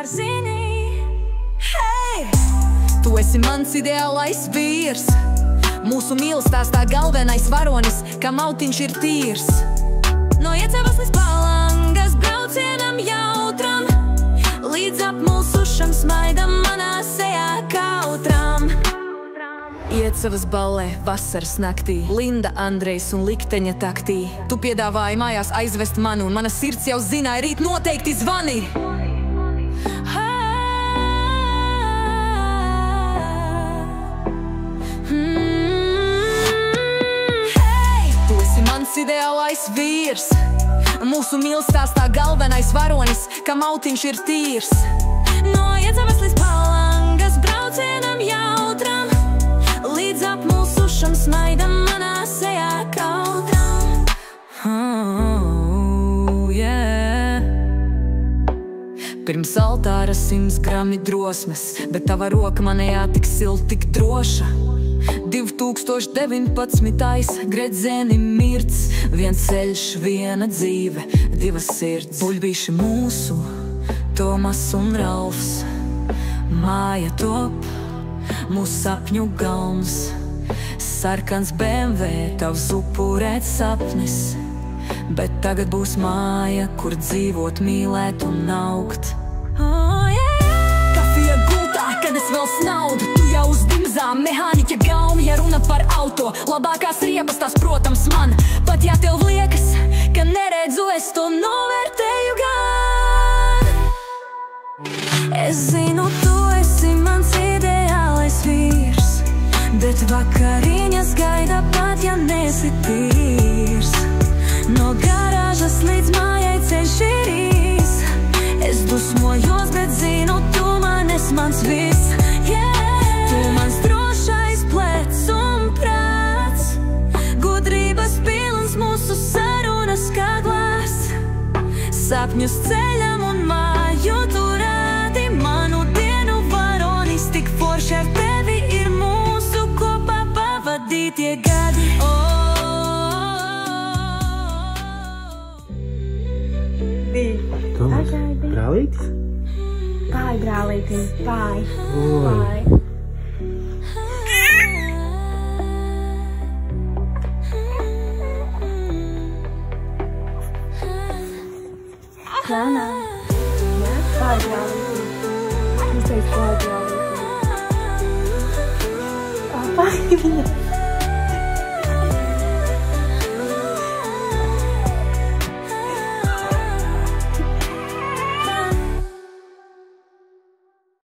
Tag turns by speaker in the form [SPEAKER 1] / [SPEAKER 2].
[SPEAKER 1] tomēr zini. Hei! Tu esi mans ideālais vīrs, mūsu mīlestāstā galvenais varonis, kam autiņš ir tīrs. No Iecavas līdz Palangas braucienam jautram, līdz apmulsušam smaidam manā sejā kautram. Iecavas ballē vasaras naktī, Linda, Andrejs un likteņa taktī. Tu piedāvāji mājās aizvest mani, un mana sirds jau zināja, rīt noteikti zvani. Tu esi mans ideālais vīrs, mūsu mīlestāstā galvenais varonis, kam autiņš ir tīrs. No Iecavas līdz Palangas braucienam jautram, līdz apmulsušam smaidam manā sejā kautram. Pirms altāra 100 grami drosmes, bet tava roka manējā tik silta, tik droša. 2019. Gredzeni mirts, viens ceļš, viena dzīve, divas sirds. Buļbīši mūsu, Tomas un Ralfs, māja top, mūsu sapņu galms. Sarkans BMW, tavs upurēts sapnis, bet tagad būs māja, kur dzīvot, mīlēt un augt. Kafija gultā, kad es vēl snaudu, tu jau uz dimzām, mehāniķa gaumi, ja runa par auto. Labākās riebas tās, protams, man, pat ja tev liekas, ka neredzu, es to novērtēju gan. Es zinu, tu esi mans ideālais vīrs, bet vakariņas gaida pat, ja nesi tīrs. No garāžas līdz mājai ceļš ir īs. Es dusmojos, bet zinu, tu man esi mans viss. Tu mans drošais plecs un prāts, gudrības pilns mūsu sarunas kā glāsts. Sapņus ceļam un māju tu rādi, manu dienu varonis, tik forši ar tevi ir mūsu kopā pavadītie gadi.
[SPEAKER 2] Tomas, brālītis?
[SPEAKER 3] Pāj, brālītim, pāj. Lēnā. Pāj, brālītim. Es teicu, pāj, brālītim. Pāj, viņa.